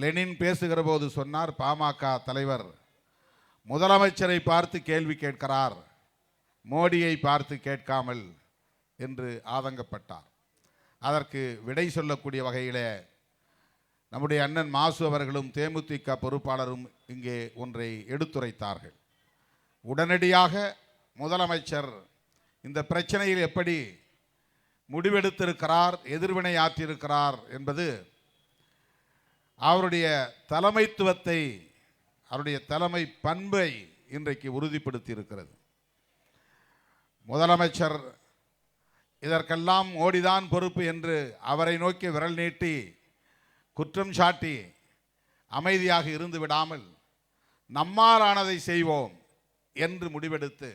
Lenin பேசுகிற போது சொன்னார், பாமக தலைவர் முதலமைச்சரை பார்த்து கேள்வி கேட்கிறார், மோடியை பார்த்து கேட்காமல் என்று ஆதங்கப்பட்டார். அதற்கு விடை சொல்லக்கூடிய வகையில் நம்முடைய அண்ணன் மாசு அவர்களும் தேமுதிக பொறுப்பாளரும் இங்கே ஒன்றை எடுத்துரைத்தார்கள். உடனடியாக முதலமைச்சர் இந்த பிரச்சனையில் எப்படி முடிவெடுத்திருக்கிறார், எதிர்வினை ஆற்றியிருக்கிறார் என்பது அவருடைய தலைமைத்துவத்தை, அவருடைய தலைமை பண்பை இன்றைக்கு உறுதிப்படுத்தி இருக்கிறது. முதலமைச்சர் இதற்கெல்லாம் மோடிதான் பொறுப்பு என்று அவரை நோக்கி விரல் நீட்டி குற்றம் சாட்டி அமைதியாக இருந்து விடாமல் நம்மாலானதை செய்வோம் என்று முடிவெடுத்து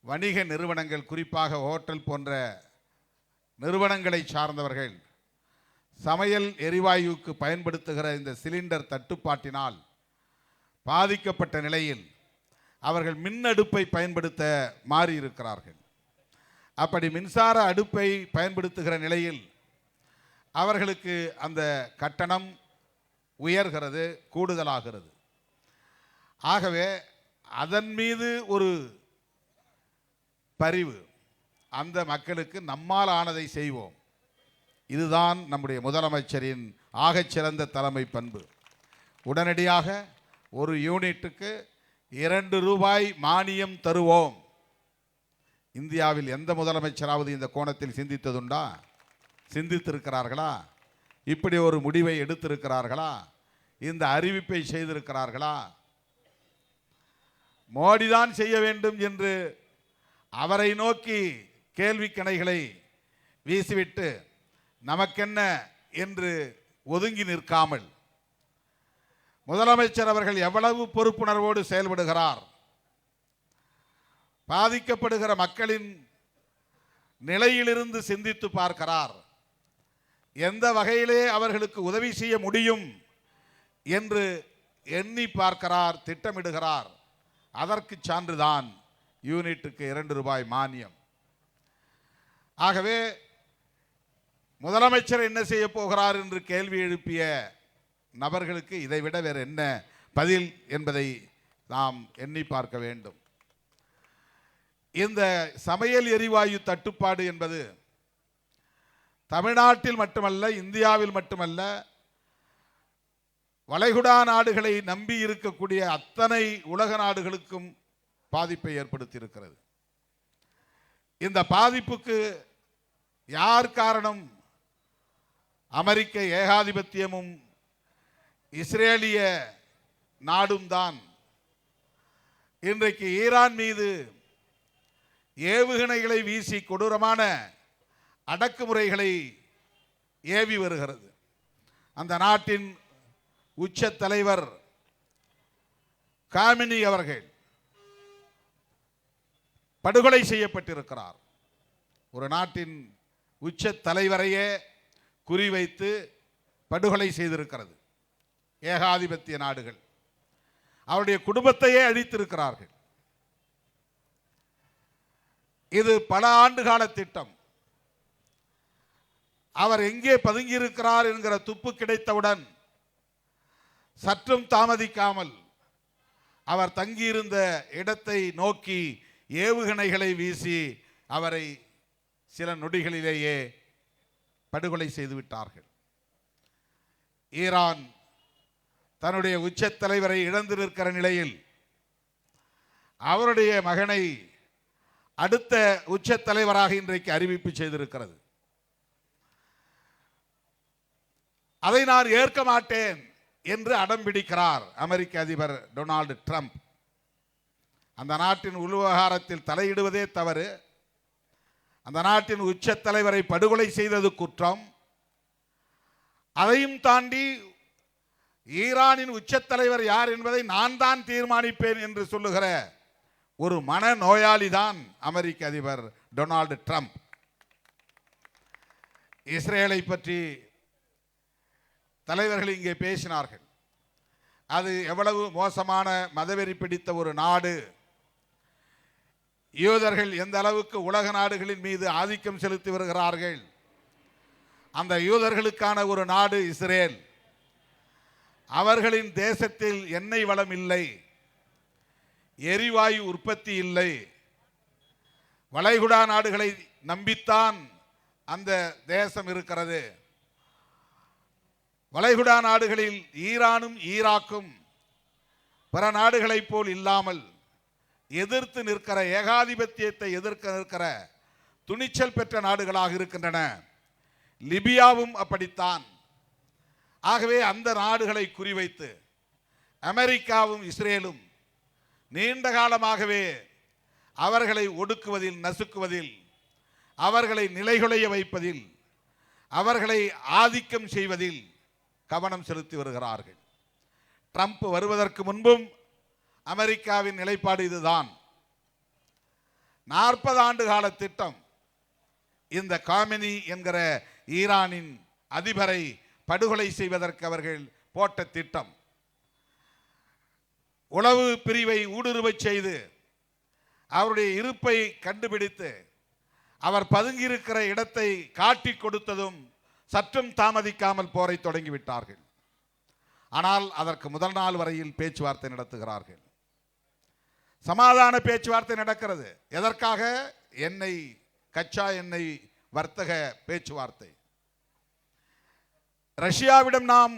வணிக நிறுவனங்கள், குறிப்பாக ஹோட்டல் போன்ற நிறுவனங்களை சார்ந்தவர்கள் சமையல் எரிவாயுவுக்கு பயன்படுத்துகிற இந்த சிலிண்டர் தட்டுப்பாட்டினால் பாதிக்கப்பட்ட நிலையில் அவர்கள் மின் அடுப்பை பயன்படுத்த மாறியிருக்கிறார்கள். அப்படி மின்சார அடுப்பை பயன்படுத்துகிற நிலையில் அவர்களுக்கு அந்த கட்டணம் உயர்கிறது, கூடுதலாகிறது. ஆகவே அதன் மீது ஒரு பரிவு, அந்த மக்களுக்கு நம்மால் ஆனதை செய்வோம். இதுதான் நம்முடைய முதலமைச்சரின் ஆகச்சிறந்த தலைமை பண்பு. உடனடியாக ஒரு யூனிட்டுக்கு 2 ரூபாய் மானியம் தருவோம். இந்தியாவில் எந்த முதலமைச்சராவது இந்த கோணத்தில் சிந்தித்ததுண்டா? சிந்தித்திருக்கிறார்களா? இப்படி ஒரு முடிவை எடுத்திருக்கிறார்களா? இந்த அறிவிப்பை செய்திருக்கிறார்களா? மோடிதான் செய்ய வேண்டும் என்று அவரை நோக்கி கேள்வி கணைகளை வீசிவிட்டு நமக்கென்ன என்று ஒதுங்கி நிற்காமல் முதலமைச்சர் அவர்கள் எவ்வளவு பொறுப்புணர்வோடு செயல்படுகிறார், பாதிக்கப்படுகிற மக்களின் நிலையிலிருந்து சிந்தித்து பார்க்கிறார், எந்த வகையிலே அவர்களுக்கு உதவி செய்ய முடியும் என்று எண்ணி பார்க்கிறார், திட்டமிடுகிறார். அதற்கு சான்றுதான் யூனிட்டுக்கு 2 ரூபாய் மானியம். ஆகவே முதலமைச்சர் என்ன செய்ய போகிறார் என்று கேள்வி எழுப்பிய நபர்களுக்கு இதைவிட வேறு என்ன பதில் என்பதை நாம் எண்ணி பார்க்க வேண்டும். இந்த சமையல் எரிவாயு தட்டுப்பாடு என்பது தமிழ்நாட்டில் மட்டுமல்ல, இந்தியாவில் மட்டுமல்ல, வளைகுடா நாடுகளை நம்பி இருக்கக்கூடிய அத்தனை உலக நாடுகளுக்கும் பாதிப்பை ஏற்படுத்தி இருக்கிறது. இந்த பாதிப்புக்கு யார் காரணம்? அமெரிக்க ஏகாதிபத்தியமும் இஸ்ரேலிய நாடும் தான். இன்றைக்கு ஈரான் மீது ஏவுகணைகளை வீசி கொடூரமான அடக்குமுறைகளை ஏவி வருகிறது. அந்த நாட்டின் உச்ச தலைவர் காமினி அவர்கள் படுகொலை செய்யப்பட்டிருக்கிறார். ஒரு நாட்டின் உச்ச தலைவரையே குறிவைத்து படுகொலை செய்திருக்கிறது ஏகாதிபத்திய நாடுகள். அவருடைய குடும்பத்தையே அழித்திருக்கிறார்கள். இது பல ஆண்டுகால திட்டம். அவர் எங்கே பதுங்கியிருக்கிறார் என்கிற துப்பு கிடைத்தவுடன் சற்றும் தாமதிக்காமல் அவர் தங்கியிருந்த இடத்தை நோக்கி ஏவுகணைகளை வீசி அவரை சில நொடிகளிலேயே படுகொலை செய்துவிட்டார்கள். ஈரான் தன்னுடைய உச்ச தலைவரை இழந்து நிற்கிற நிலையில் அவருடைய மகனை அடுத்த உச்ச தலைவராக இன்றைக்கு அறிவிப்பு செய்திருக்கிறது. அதை நான் ஏற்க மாட்டேன் என்று அடம்பிடிக்கிறார் அமெரிக்க அதிபர் டொனால்டு ட்ரம்ப். அந்த நாட்டின் உள்விவகாரத்தில் தலையிடுவதே தவறு. அந்த நாட்டின் உச்ச தலைவரை படுகொலை செய்தது குற்றம். அதையும் தாண்டி ஈரானின் உச்ச தலைவர் யார் என்பதை நான் தான் தீர்மானிப்பேன் என்று சொல்லுகிற ஒரு மனநோயாளி தான் அமெரிக்க அதிபர் டொனால்டு ட்ரம்ப். இஸ்ரேலை பற்றி தலைவர்கள் இங்கே பேசினார்கள். அது எவ்வளவு மோசமான மதவெறி பிடித்த ஒரு நாடு, யூதர்கள் எந்த அளவுக்கு உலக நாடுகளின் மீது ஆதிக்கம் செலுத்தி வருகிறார்கள். அந்த யூதர்களுக்கான ஒரு நாடு இஸ்ரேல். அவர்களின் தேசத்தில் எண்ணெய் வளம் இல்லை, எரிவாயு உற்பத்தி இல்லை. வளைகுடா நாடுகளை நம்பித்தான் அந்த தேசம் இருக்கிறது. வளைகுடா நாடுகளில் ஈரானும் ஈராக்கும் பிற நாடுகளைப் போல் இல்லாமல் எதிர்த்து நிற்கிற, ஏகாதிபத்தியத்தை எதிர்க்க நிற்கிற துணிச்சல் பெற்ற நாடுகளாக இருக்கின்றன. லிபியாவும் அப்படித்தான். ஆகவே அந்த நாடுகளை குறிவைத்து அமெரிக்காவும் இஸ்ரேலும் நீண்ட காலமாகவே அவர்களை ஒடுக்குவதில், நசுக்குவதில், அவர்களை நிலைகுலைய வைப்பதில், அவர்களை ஆதிக்கம் செய்வதில் கவனம் செலுத்தி வருகிறார்கள். ட்ரம்ப் வருவதற்கு முன்பும் அமெரிக்காவின் நிலைப்பாடு இதுதான். 40 ஆண்டு கால திட்டம். இந்த காமெனி என்கிற ஈரானின் அதிபரை படுகொலை செய்வதற்கு அவர்கள் போட்ட திட்டம். உளவு பிரிவை ஊடுருவச் செய்து அவருடைய இருப்பை கண்டுபிடித்து அவர் பதுங்கியிருக்கிற இடத்தை காட்டி கொடுத்ததும் சற்றும் தாமதிக்காமல் போரை தொடங்கிவிட்டார்கள். ஆனால் அதற்கு முதல் நாள் வரையில் பேச்சுவார்த்தை நடத்துகிறார்கள். சமாதான பேச்சுவார்த்தை நடக்கிறது. எதற்காக? எண்ணெய், கச்சா எண்ணெய் வர்த்தக பேச்சுவார்த்தை. ரஷ்யாவிடம் நாம்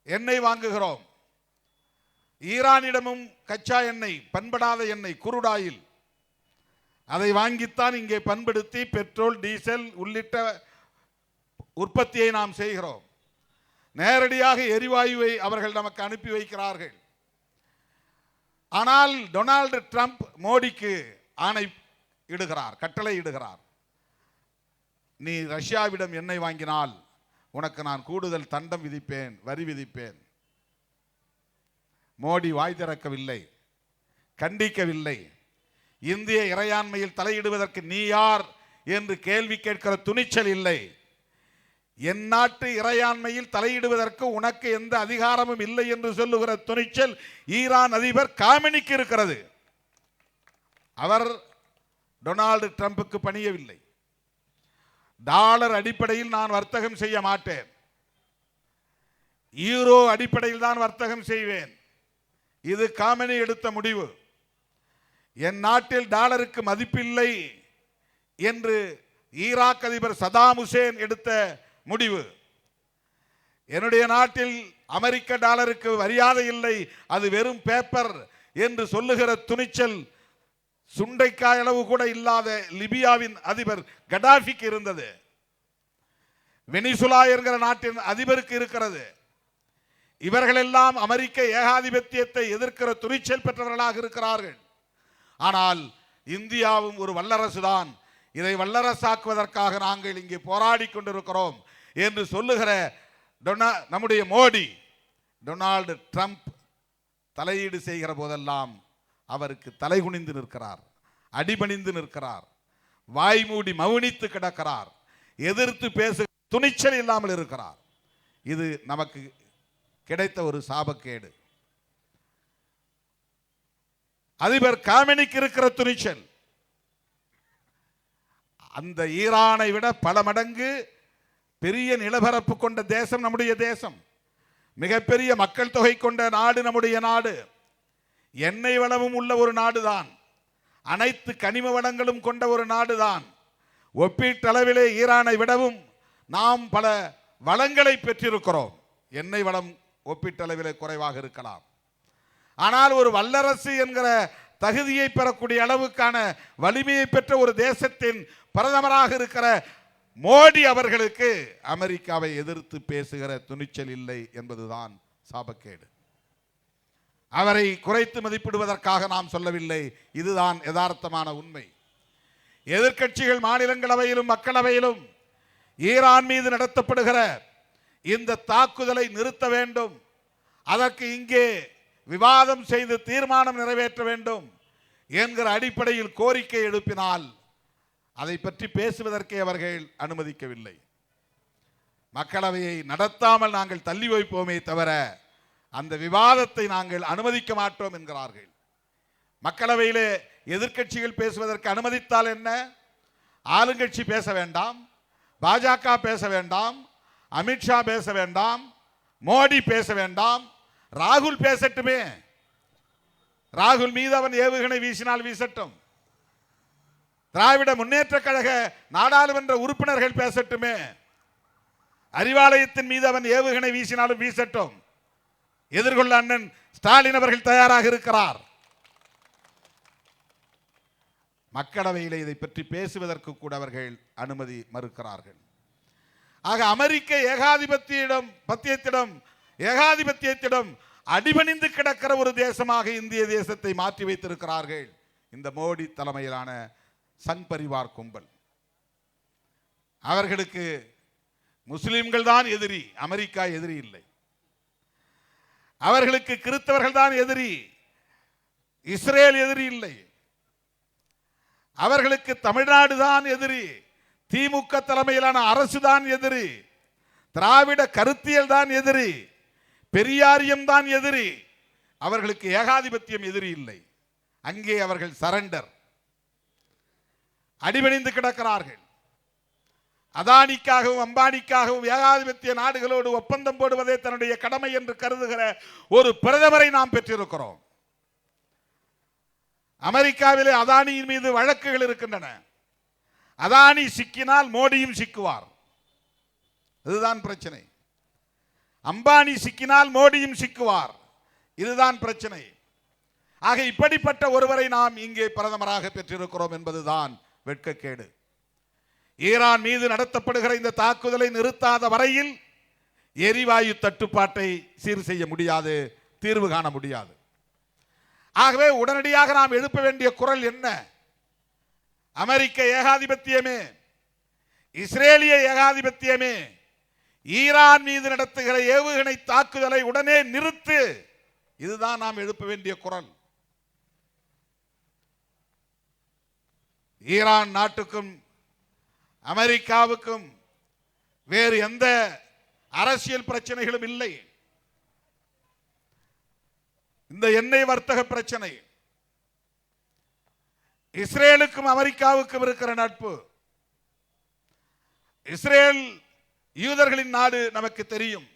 எண்ணெய் வாங்குகிறோம், ஈரானிடமும் கச்சா எண்ணெய், பண்படாத எண்ணெய், குருடாயில், அதை வாங்கித்தான் இங்கே பண்படுத்தி பெட்ரோல், டீசல் உள்ளிட்ட உற்பத்தியை நாம் செய்கிறோம். நேரடியாக எரிவாயுவை அவர்கள் நமக்கு அனுப்பி வைக்கிறார்கள். ஆனால் டொனால்டு ட்ரம்ப் மோடிக்கு ஆணை இடுகிறார், கட்டளை இடுகிறார். நீ ரஷ்யாவிடம் எண்ணெய் வாங்கினால் உனக்கு நான் கூடுதல் தண்டம் விதிப்பேன், வரி விதிப்பேன். மோடி வாய் திறக்கவில்லை, கண்டிக்கவில்லை. இந்திய இறையாண்மையில் தலையிடுவதற்கு நீ யார் என்று கேள்வி கேட்கிற துணிச்சல் இல்லை. என் நாட்டு இறையாண்மையில் தலையிடுவதற்கு உனக்கு எந்த அதிகாரமும் இல்லை என்று சொல்லுகிற துணிச்சல் ஈரான் அதிபர் காமெனிக்கு இருக்கிறது. அவர் டொனால்டு ட்ரம்புக்கு பணியவில்லை. டாலர் அடிப்படையில் நான் வர்த்தகம் செய்ய மாட்டேன், யூரோ அடிப்படையில் தான் வர்த்தகம் செய்வேன். இது காமெனி எடுத்த முடிவு. என் நாட்டில் டாலருக்கு மதிப்பில்லை என்று ஈராக் அதிபர் சதாம் ஹுசேன் எடுத்த முடிவு. என்னுடைய நாட்டில் அமெரிக்க டாலருக்கு மரியாதை இல்லை, அது வெறும் பேப்பர் என்று சொல்லுகிற துணிச்சல் சுண்டைக்காய் அளவு கூட இல்லாத லிபியாவின் அதிபர் கடாஃபிக்கு இருந்தது. வெனிசுலா என்கிற நாட்டின் அதிபருக்கு இருக்கிறது. இவர்களெல்லாம் அமெரிக்க ஏகாதிபத்தியத்தை எதிர்க்கிற துணிச்சல் பெற்றவர்களாக இருக்கிறார்கள். ஆனால் இந்தியாவும் ஒரு வல்லரசு தான், இதை வல்லரசாக்குவதற்காக நாங்கள் இங்கே போராடி கொண்டிருக்கிறோம் என்று சொல்லுகிற நம்முடைய மோடி, டொனால்டு ட்ரம்ப் தலையீடு செய்கிற போதெல்லாம் அவருக்கு தலைகுனிந்து நிற்கிறார், அடிபணிந்து நிற்கிறார், வாய்மூடி மௌனித்து கிடக்கிறார், எதிர்த்து பேச துணிச்சல் இல்லாமல் இருக்கிறார். இது நமக்கு கிடைத்த ஒரு சாபக்கேடு. அதிபர் காமெனிக்கு இருக்கிற துணிச்சல் அந்த ஈரானை விட பல மடங்கு பெரிய நிலப்பரப்பு கொண்ட தேசம் நம்முடைய தேசம். மிகப்பெரிய மக்கள் தொகை கொண்ட நாடு நம்முடைய நாடு. எண்ணெய் வளமும் உள்ள ஒரு நாடுதான், அனைத்து கனிம வளங்களும் கொண்ட ஒரு நாடுதான். ஒப்பீட்டளவிலே ஈரானை விடவும் நாம் பல வளங்களை பெற்றிருக்கிறோம். எண்ணெய் வளம் ஒப்பீட்டளவிலே குறைவாக இருக்கலாம். ஆனால் ஒரு வல்லரசு என்கிற தகுதியை பெறக்கூடிய அளவுக்கான வலிமையை பெற்ற ஒரு தேசத்தின் பிரதமராக இருக்கிற மோடி அவர்களுக்கு அமெரிக்காவை எதிர்த்து பேசுகிற துணிச்சல் இல்லை என்பதுதான் சாபக்கேடு. அவரை குறைத்து மதிப்பிடுவதற்காக நாம் சொல்லவில்லை, இதுதான் யதார்த்தமான உண்மை. எதிர்க்கட்சிகள் மாநிலங்களவையிலும் மக்களவையிலும் ஈரான் மீது நடத்தப்படுகிற இந்த தாக்குதலை நிறுத்த வேண்டும், அதற்கு இங்கே விவாதம் செய்து தீர்மானம் நிறைவேற்ற வேண்டும் என்கிற அடிப்படையில் கோரிக்கை எழுப்பினால் அதை பற்றி பேசுவதற்கே அவர்கள் அனுமதிக்கவில்லை. மக்களவையை நடத்தாமல் நாங்கள் தள்ளி வைப்போமே தவிர அந்த விவாதத்தை நாங்கள் அனுமதிக்க மாட்டோம் என்கிறார்கள். மக்களவையிலே எதிர்க்கட்சிகள் பேசுவதற்கு அனுமதித்தால் என்ன? ஆளுங்கட்சி பேச வேண்டாம், பாஜக பேச வேண்டாம், அமித்ஷா பேச வேண்டாம், மோடி பேச வேண்டாம், ராகுல் பேசட்டுமே. ராகுல் மீது அவன் ஏவுகணை வீசினால் வீசட்டும். திராவிட முன்னேற்ற கழக நாடாளுமன்ற உறுப்பினர்கள் பேசட்டுமே. அறிவாலயத்தின் மீது அவன் ஏவுகணை வீசினாலும் வீசட்டும். எதிர்கொள்ள அண்ணன் ஸ்டாலின் அவர்கள் தயாராக இருக்கிறார். மக்களவையில் இதை பற்றி பேசுவதற்கு கூட அவர்கள் அனுமதி மறுக்கிறார்கள். ஆக அமெரிக்க ஏகாதிபத்தியத்திடம் அடிபணிந்து கிடக்கிற ஒரு தேசமாக இந்திய தேசத்தை மாற்றி வைத்திருக்கிறார்கள் இந்த மோடி தலைமையிலான சங் பரிவார் கும்பல். அவர்களுக்கு முஸ்லிம்கள் தான் எதிரி, அமெரிக்கா எதிரி இல்லை. அவர்களுக்கு கிறிஸ்தவர்கள் தான் எதிரி, இஸ்ரேல் எதிரி இல்லை. அவர்களுக்கு தமிழ்நாடு தான் எதிரி, திமுக தலைமையிலான அரசு தான் எதிரி, திராவிட கருத்தியல் தான் எதிரி, பெரியாரியம் தான் எதிரி. அவர்களுக்கு ஏகாதிபத்தியம் எதிரி இல்லை. அங்கே அவர்கள் சரண்டர், அடிபணிந்து கிடக்கிறார்கள். அதானிக்காகவும் அம்பானிக்காகவும் ஏகாதிபத்திய நாடுகளோடு ஒப்பந்தம் போடுவதே தன்னுடைய கடமை என்று கருதுகிற ஒரு பிரதமரை நாம் பெற்றிருக்கிறோம். அமெரிக்காவிலே அதானியின் மீது வழக்குகள் இருக்கின்றன. அதானி சிக்கினால் மோடியும் சிக்குவார், இதுதான் பிரச்சனை. அம்பானி சிக்கினால் மோடியும் சிக்குவார், இதுதான் பிரச்சனை. ஆக இப்படிப்பட்ட ஒருவரை நாம் இங்கே பிரதமராக பெற்றிருக்கிறோம் என்பதுதான் வெட்கக்கேடு. ஈரான் மீது நடத்தப்படுகிற இந்த தாக்குதலை நிறுத்தாத வரையில் எரிவாயு தட்டுப்பாட்டை சீர் செய்ய முடியாது, தீர்வு காண முடியாது. ஆகவே உடனடியாக நாம் எழுப்ப வேண்டிய குரல் என்ன? அமெரிக்க ஏகாதிபத்தியமே, இஸ்ரேலிய ஏகாதிபத்தியமே, ஈரான் மீது நடத்துகிற ஏவுகணை தாக்குதலை உடனே நிறுத்து. இதுதான் நாம் எழுப்ப வேண்டிய குரல். ஈரான் நாட்டுக்கும் அமெரிக்காவுக்கும் வேறு எந்த அரசியல் பிரச்சனைகளும் இல்லை. இந்த எண்ணெய் வர்த்தக பிரச்சனை, இஸ்ரேலுக்கும் அமெரிக்காவுக்கும் இருக்கிற நட்பு. இஸ்ரேல் யூதர்களின் நாடு நமக்கு தெரியும்.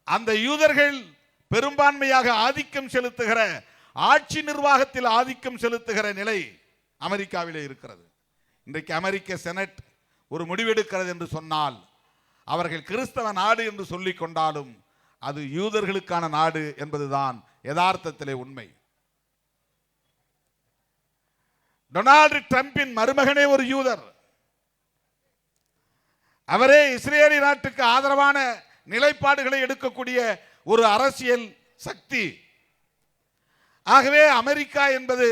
அந்த யூதர்கள் பெரும்பான்மையாக ஆதிக்கம் செலுத்துகிற, ஆட்சி நிர்வாகத்தில் ஆதிக்கம் செலுத்துகிற நிலை அமெரிக்காவிலே இருக்கிறது. இன்றைக்கு அமெரிக்க செனட் ஒரு முடிவெடுக்கிறது என்று சொன்னால், அவர்கள் கிறிஸ்தவ நாடு என்று சொல்லிக் கொண்டாலும் அது யூதர்களுக்கான நாடு என்பதுதான் யதார்த்தத்திலே உண்மை. டொனால்டு டிரம்பின் மருமகனே ஒரு யூதர். அவரே இஸ்ரேலி நாட்டுக்கு ஆதரவான நிலைப்பாடுகளை எடுக்கக்கூடிய ஒரு அரசியல் சக்தி. ஆகவே அமெரிக்கா என்பது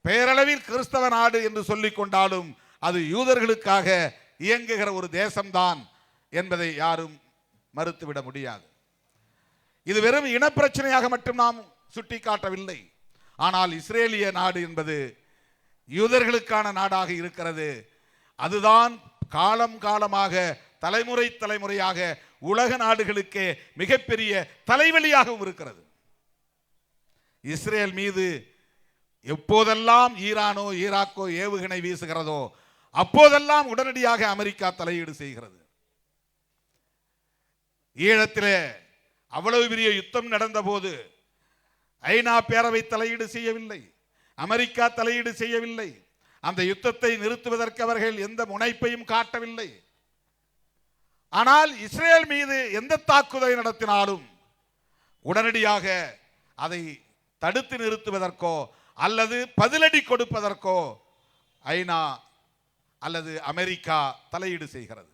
பெயரளவில் கிறிஸ்தவ நாடு என்று சொல்லிக் கொண்டாலும் அது யூதர்களுக்காக இயங்குகிற ஒரு தேசம்தான் என்பதை யாரும் மறுத்துவிட முடியாது. இது வெறும் இனப்பிரச்சனையாக மட்டும் நாம் சுட்டிக்காட்டவில்லை. ஆனால் இஸ்ரேலிய நாடு என்பது யூதர்களுக்கான நாடாக இருக்கிறது. அதுதான் காலம் காலமாக, தலைமுறை தலைமுறையாக உலக நாடுகளுக்கு மிகப்பெரிய தலைவலியாகவும் இருக்கிறது. இஸ்ரேல் மீது எப்போதெல்லாம் ஈரானோ ஈராக்கோ ஏவுகணை வீசுகிறதோ அப்போதெல்லாம் உடனடியாக அமெரிக்கா தலையீடு செய்கிறது. ஈழத்திலே அவ்வளவு பெரிய யுத்தம் நடந்த போது ஐநா பேரவை தலையீடு செய்யவில்லை, அமெரிக்கா தலையீடு செய்யவில்லை. அந்த யுத்தத்தை நிறுத்துவதற்கு அவர்கள் எந்த முனைப்பையும் காட்டவில்லை. ஆனால் இஸ்ரேல் மீது எந்த தாக்குதலை நடத்தினாலும் உடனடியாக அதை தடுத்து நிறுத்துவதற்கோ அல்லது பதிலடி கொடுப்பதற்கோ ஐநா அல்லது அமெரிக்கா தலையீடு செய்கிறது.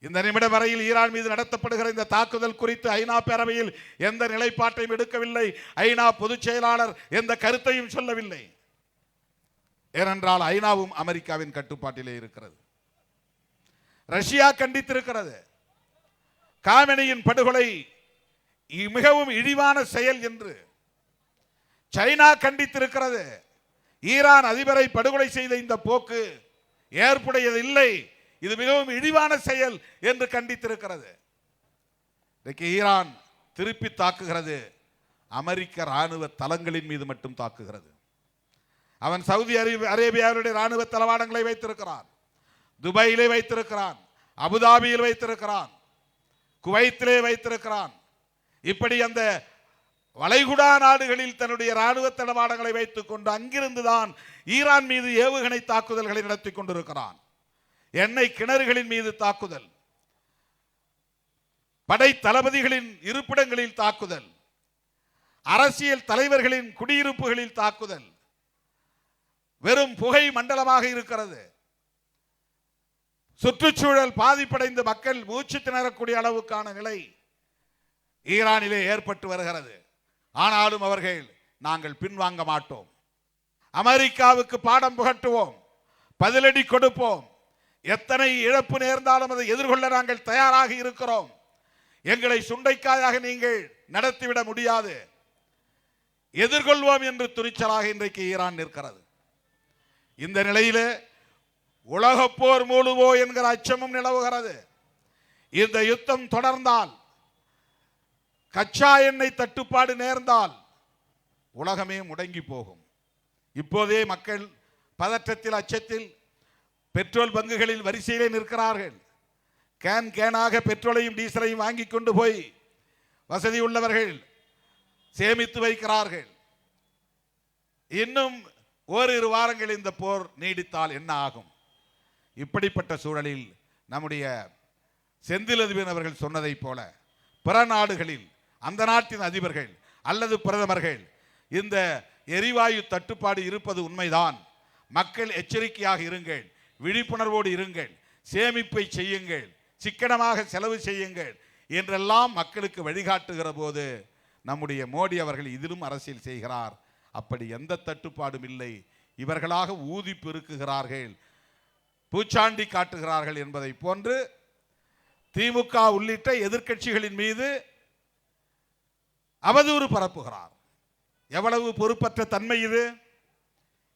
இந்த நிமிடம் வரையில் ஈரான் மீது நடத்தப்படுகிற இந்த தாக்குதல் குறித்து ஐநா பேரவையில் எந்த நிலைப்பாட்டையும் எடுக்கவில்லை. ஐநா பொதுச் செயலாளர் எந்த கருத்தையும் சொல்லவில்லை. ஏனென்றால் ஐநாவும் அமெரிக்காவின் கட்டுப்பாட்டிலே இருக்கிறது. ரஷ்யா கண்டித்திருக்கிறது. காமெனியின் படுகொலை மிகவும் இழிவான செயல் என்று சைனா கண்டித்திருக்கிறது. ஈரான் அதிபரை படுகொலை செய்த இந்த போக்கு ஏற்புடையதில்லை, இது மிகவும் இழிவான செயல் என்று கண்டித்திருக்கிறது. இன்றைக்கு ஈரான் திருப்பி தாக்குகிறது. அமெரிக்க ராணுவ தளங்களின் மீது மட்டும் தாக்குகிறது. அவன் சவுதி அரேபியாவுடைய ராணுவ தளவாடங்களை வைத்திருக்கிறான், துபாயிலே வைத்திருக்கிறான், அபுதாபியில் வைத்திருக்கிறான். குவைத்திலே வைத்திருக்கிறான். இப்படி அந்த வளைகுடா நாடுகளில் தன்னுடைய இராணுவ தளவாடங்களை வைத்துக் கொண்டு அங்கிருந்துதான் ஈரான் மீது ஏவுகணை தாக்குதல்களை நடத்தி கொண்டிருக்கிறான். எண்ணெய் கிணறுகளின் மீது தாக்குதல், படை தளபதிகளின் இருப்பிடங்களில் தாக்குதல், அரசியல் தலைவர்களின் குடியிருப்புகளில் தாக்குதல். வெறும் புகை மண்டலமாக இருக்கிறது. சுற்றுச்சூழல் பாதிப்படைந்த மக்கள் மூச்சு திணறக்கூடிய அளவுக்கான நிலை ஈரானிலே ஏற்பட்டு வருகிறது. ஆனாலும் அவர்கள் நாங்கள் பின்வாங்க மாட்டோம், அமெரிக்காவுக்கு பாடம் புகட்டுவோம், பதிலடி கொடுப்போம், எத்தனை இழப்பு நேர்ந்தாலும் அதை எதிர்கொள்ள நாங்கள் தயாராக இருக்கிறோம். எங்களை சுண்டைக்காயாக நீங்கள் நடத்திவிட முடியாது, எதிர்கொள்வோம் என்று துணிச்சலாக இன்றைக்கு ஈரான் நிற்கிறது. இந்த நிலையிலே உலகப் போர் மூழுவோ என்கிற அச்சமும் நிலவுகிறது. இந்த யுத்தம் தொடர்ந்தால், கச்சா எண்ணெய் தட்டுப்பாடு நேர்ந்தால் உலகமே முடங்கி போகும். இப்போதே மக்கள் பதற்றத்தில், அச்சத்தில் பெட்ரோல் பங்குகளில் வரிசையிலே நிற்கிறார்கள். கேனாக பெட்ரோலையும் டீசலையும் வாங்கி கொண்டு போய் வசதி உள்ளவர்கள் சேமித்து வைக்கிறார்கள். இன்னும் ஓரிரு வாரங்கள் இந்த போர் நீடித்தால் என்ன ஆகும்? இப்படிப்பட்ட சூழலில் நம்முடைய செந்தில் அதிபர் அவர்கள் சொன்னதைப் போல பிற நாடுகளில் அந்த நாட்டின் அதிபர்கள் அல்லது பிரதமர்கள் இந்த எரிவாயு தட்டுப்பாடு இருப்பது உண்மைதான், மக்கள் எச்சரிக்கையாக இருங்கள், விழிப்புணர்வோடு இருங்கள், சேமிப்பை செய்யுங்கள், சிக்கனமாக செலவு செய்யுங்கள் என்றெல்லாம் மக்களுக்கு வழிகாட்டுகிற போது நம்முடைய மோடி அவர்கள் இதிலும் அரசியல் செய்கிறார். அப்படி எந்த தட்டுப்பாடும் இல்லை, இவர்களாக ஊதி பெருக்குகிறார்கள், பூச்சாண்டி காட்டுகிறார்கள் என்பதை போன்று திமுக உள்ளிட்ட எதிர்க்கட்சிகளின் மீது அவதூறு பரப்புகிறார். எவ்வளவு பொறுப்பற்ற தன்மை இது!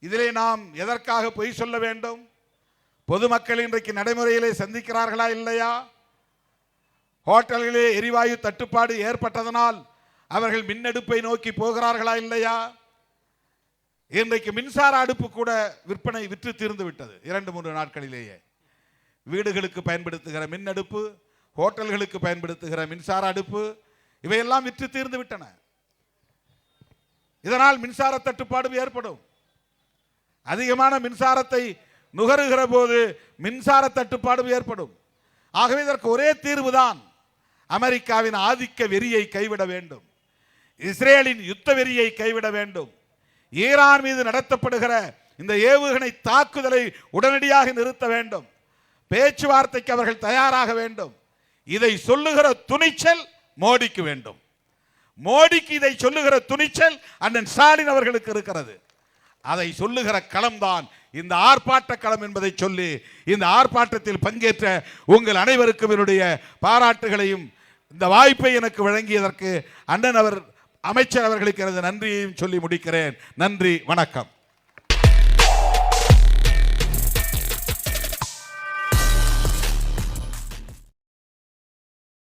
இதிலே நாம் எதற்காக பொய் சொல்ல வேண்டும்? பொதுமக்கள் இன்றைக்கு நடைமுறையிலே சந்திக்கிறார்களா இல்லையா? ஹோட்டல்களிலே எரிவாயு தட்டுப்பாடு ஏற்பட்டதனால் அவர்கள் மின்னடுப்பை நோக்கி போகிறார்களா இல்லையா? இன்றைக்கு மின்சார அடுப்பு கூட விற்பனை விற்று தீர்ந்து விட்டது 2-3 நாட்களிலேயே. வீடுகளுக்கு பயன்படுத்துகிற மின் அடுப்பு, ஹோட்டல்களுக்கு பயன்படுத்துகிற மின்சார அடுப்பு, இவையெல்லாம் விற்று தீர்ந்து விட்டன. இதனால் மின்சார தட்டுப்பாடு ஏற்படும். அதிகமான மின்சாரத்தை நுகருகிற போது மின்சார தட்டுப்பாடு ஏற்படும். ஆகவே இதற்கு ஒரே தீர்வுதான், அமெரிக்காவின் ஆதிக்க வெறியை கைவிட வேண்டும், இஸ்ரேலின் யுத்த வெறியை கைவிட வேண்டும், ஈரான் மீது நடத்தப்படுகிற இந்த ஏவுகணை தாக்குதலை உடனடியாக நிறுத்த வேண்டும், பேச்சுவார்த்தைக்கு அவர்கள் தயாராக வேண்டும். இதை சொல்லுகிற துணிச்சல் மோடிக்கு வேண்டும். மோடிக்கு இதை சொல்லுகிற துணிச்சல் அண்ணன் ஸ்டாலின் அவர்களுக்கு இருக்கிறது. அதை சொல்லுகிற களம்தான் இந்த ஆர்ப்பாட்ட களம் என்பதை சொல்லி, இந்த ஆர்ப்பாட்டத்தில் பங்கேற்ற உங்கள் அனைவருக்கும் என்னுடைய பாராட்டுகளையும் இந்த வாய்ப்பை எனக்கு வழங்கியதற்கு அண்ணன் அமைச்சர் அவர்களுக்கு எனது நன்றியையும் சொல்லி முடிக்கிறேன். நன்றி, வணக்கம்.